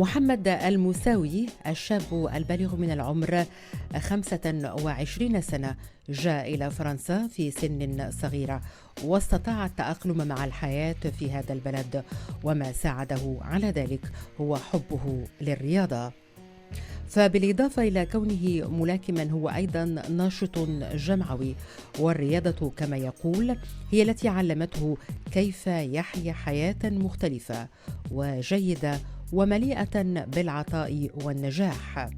محمد الموساوي الشاب البالغ من العمر 25 سنة جاء إلى فرنسا في سن صغيرة واستطاع التأقلم مع الحياة في هذا البلد، وما ساعده على ذلك هو حبه للرياضة. فبالإضافة إلى كونه ملاكما هو أيضا ناشط جمعوي، والرياضة كما يقول هي التي علمته كيف يحيا حياة مختلفة وجيدة ومليئة بالعطاء والنجاح.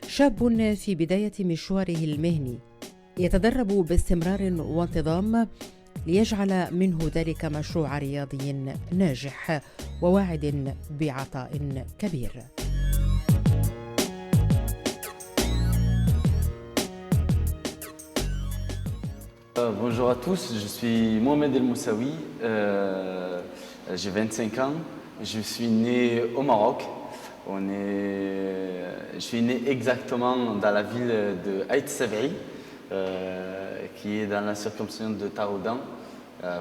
شاب في بداية مشواره المهني يتدرب باستمرار وانتظام ليجعل منه ذلك مشروع رياضي ناجح وواعد بعطاء كبير. Bonjour à tous, je suis Mohamed El Moussaoui, j'ai 25 ans, je suis né au Maroc. Je suis né exactement dans la ville de Aït Savri, qui est dans la circonscription de Taroudan,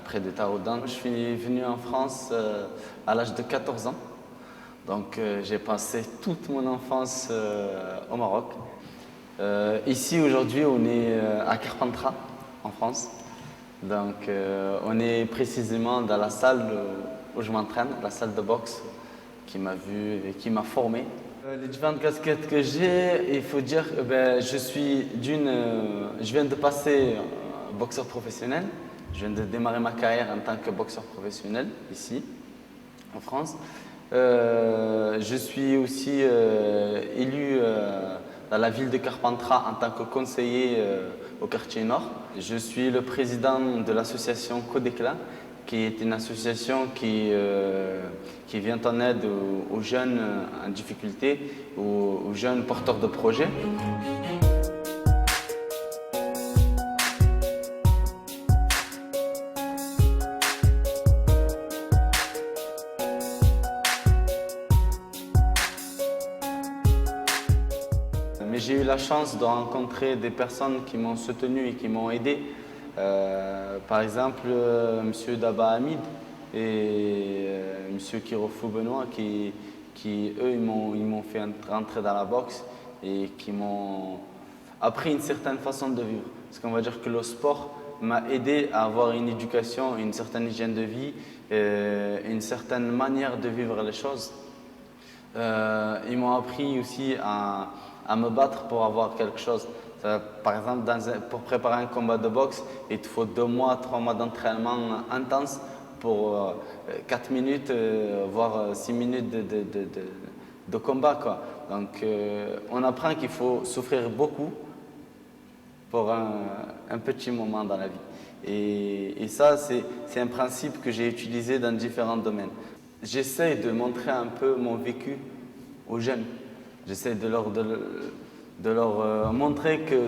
près de Taroudan. Je suis venu en France à l'âge de 14 ans, donc j'ai passé toute mon enfance au Maroc. Ici aujourd'hui on est à Carpentras, en France. Donc on est précisément dans la salle où je m'entraîne, la salle de boxe qui m'a vu et qui m'a formé. Les différentes casquettes que j'ai, il faut dire je viens de passer boxeur professionnel. Je viens de démarrer ma carrière en tant que boxeur professionnel ici en France. Je suis aussi élu dans la ville de Carpentras en tant que conseiller au quartier Nord. Je suis le président de l'association Codéclat, qui est une association qui vient en aide aux jeunes en difficulté, aux jeunes porteurs de projets. Mais j'ai eu la chance de rencontrer des personnes qui m'ont soutenu et qui m'ont aidé. Par exemple, M. Daba Hamid et M. Kirofou Benoît qui eux, ils m'ont fait rentrer dans la boxe et qui m'ont appris une certaine façon de vivre. Parce qu'on va dire que le sport m'a aidé à avoir une éducation, une certaine hygiène de vie, une certaine manière de vivre les choses. Ils m'ont appris aussi à me battre pour avoir quelque chose. Par exemple, pour préparer un combat de boxe, il te faut 2 mois, 3 mois d'entraînement intense pour 4 minutes, voire 6 minutes de combat, quoi. Donc, on apprend qu'il faut souffrir beaucoup pour un petit moment dans la vie. Et ça, c'est un principe que j'ai utilisé dans différents domaines. J'essaie de montrer un peu mon vécu aux jeunes. J'essaie de leur montrer que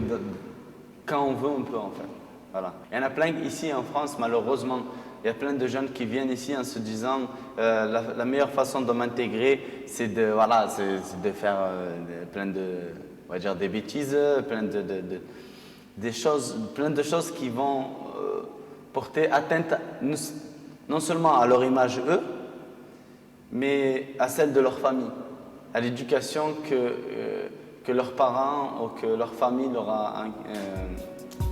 quand on veut, on peut en fait. Voilà. Il y en a plein ici en France, malheureusement. Il y a plein de jeunes qui viennent ici en se disant la meilleure façon de m'intégrer, c'est de faire plein de, on va dire, des bêtises, plein de choses qui vont porter atteinte non seulement à leur image eux, mais à celle de leur famille, à l'éducation que leurs parents ou que leur famille leur a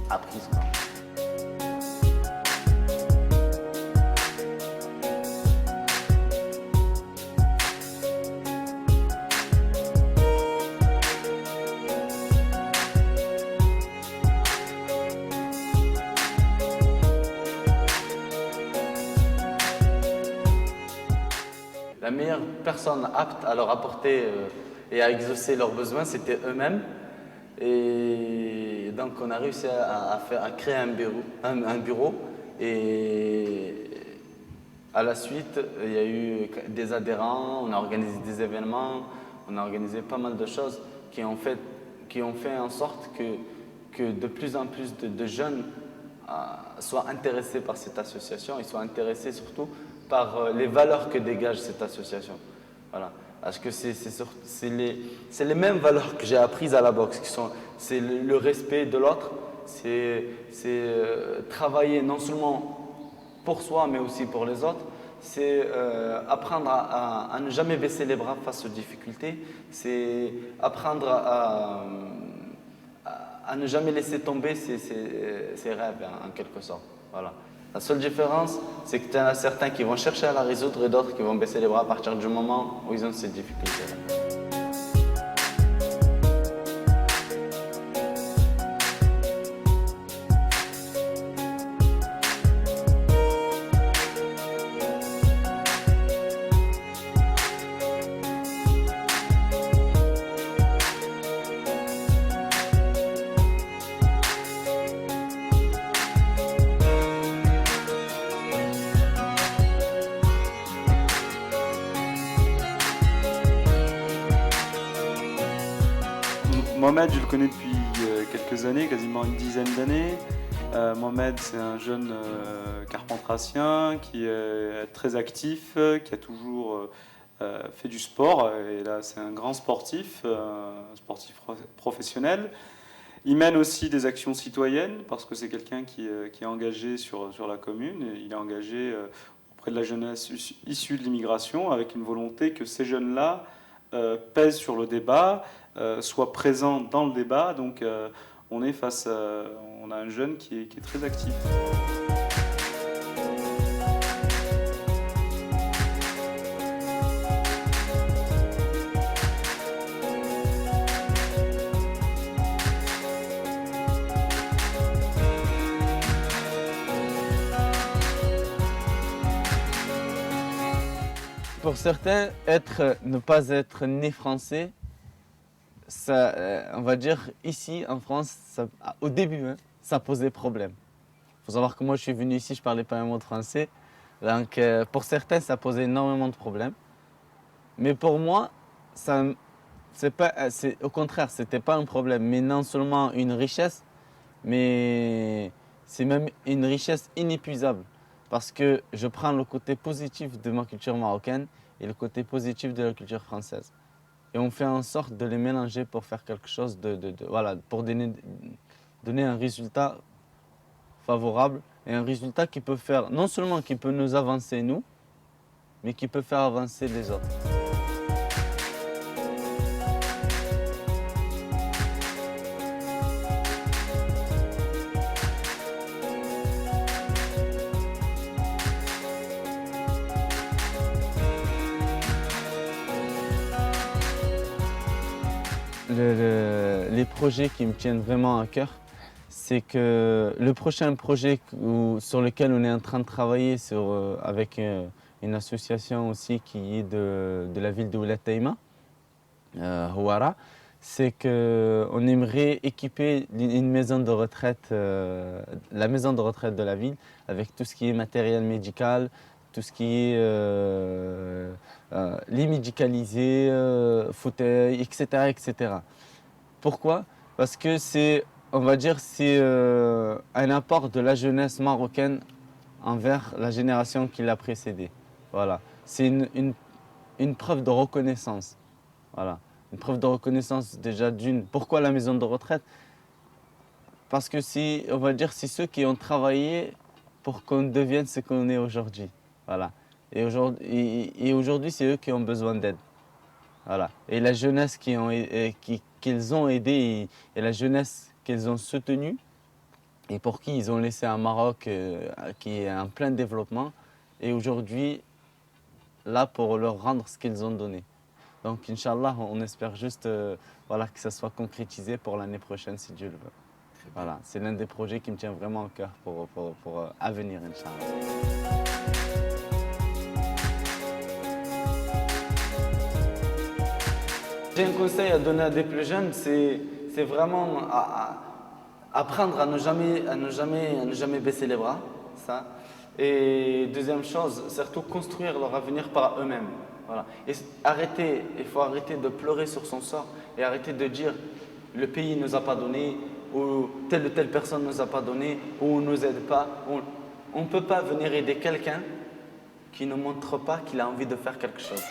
apprise. La meilleure personne apte à leur apporter et à exaucer leurs besoins, c'était eux-mêmes. Et donc on a réussi à créer un bureau. Et à la suite, il y a eu des adhérents, on a organisé des événements, on a organisé pas mal de choses qui ont fait en sorte que de plus en plus de jeunes soient intéressés par cette association et soient intéressés surtout par les valeurs que dégage cette association. Voilà. Parce que c'est les mêmes valeurs que j'ai apprises à la boxe, c'est le respect de l'autre, c'est travailler non seulement pour soi mais aussi pour les autres, c'est apprendre à ne jamais baisser les bras face aux difficultés, c'est apprendre à ne jamais laisser tomber ses rêves, en quelque sorte. Voilà. La seule différence, c'est que tu en as certains qui vont chercher à la résoudre et d'autres qui vont baisser les bras à partir du moment où ils ont ces difficultés-là. Mohamed, je le connais depuis quelques années, quasiment une dizaine d'années. Mohamed, c'est un jeune carpentrassien qui est très actif, qui a toujours fait du sport. Et là, c'est un grand sportif, professionnel. Il mène aussi des actions citoyennes parce que c'est quelqu'un qui est engagé sur la commune. Il est engagé auprès de la jeunesse issue de l'immigration avec une volonté que ces jeunes-là pèsent sur le débat, soient présents dans le débat. Donc on a un jeune qui est très actif. Pour certains, ne pas être né français, ça, on va dire ici en France, au début, ça posait problème. Il faut savoir que moi je suis venu ici, je ne parlais pas un mot de français. Donc pour certains, ça posait énormément de problèmes. Mais pour moi, au contraire, ce n'était pas un problème. Mais non seulement une richesse, mais c'est même une richesse inépuisable. Parce que je prends le côté positif de ma culture marocaine et le côté positif de la culture française. Et on fait en sorte de les mélanger pour faire quelque chose voilà, pour donner un résultat favorable et un résultat qui peut faire, non seulement qui peut nous avancer nous, mais qui peut faire avancer les autres. Les projets qui me tiennent vraiment à cœur, c'est que le prochain projet sur lequel on est en train de travailler avec une association aussi qui est de la ville de Oued Taïma, Houara, c'est qu'on aimerait équiper une maison de retraite, la maison de retraite de la ville, avec tout ce qui est matériel médical, tout ce qui est lit médicalisé, fauteuil, etc., etc. Pourquoi? Parce que on va dire, c'est un apport de la jeunesse marocaine envers la génération qui l'a précédée. Voilà. C'est une preuve de reconnaissance. Voilà. Une preuve de reconnaissance déjà d'une. Pourquoi la maison de retraite? Parce que on va dire, c'est ceux qui ont travaillé pour qu'on devienne ce qu'on est aujourd'hui. Voilà. Et aujourd'hui, c'est eux qui ont besoin d'aide. Voilà. Et la jeunesse qu'ils ont aidé et la jeunesse qu'ils ont soutenue et pour qui ils ont laissé un Maroc qui est en plein développement et aujourd'hui là pour leur rendre ce qu'ils ont donné. Donc Inch'Allah, on espère juste voilà, que ça soit concrétisé pour l'année prochaine si Dieu le veut. Voilà. C'est l'un des projets qui me tient vraiment au cœur pour à venir, Inch'Allah. J'ai un conseil à donner à des plus jeunes, c'est vraiment apprendre à ne jamais baisser les bras. Ça. Et deuxième chose, surtout construire leur avenir par eux-mêmes. Voilà. Et il faut arrêter de pleurer sur son sort et arrêter de dire le pays ne nous a pas donné ou telle personne ne nous a pas donné ou on ne nous aide pas. On ne peut pas venir aider quelqu'un qui ne montre pas qu'il a envie de faire quelque chose.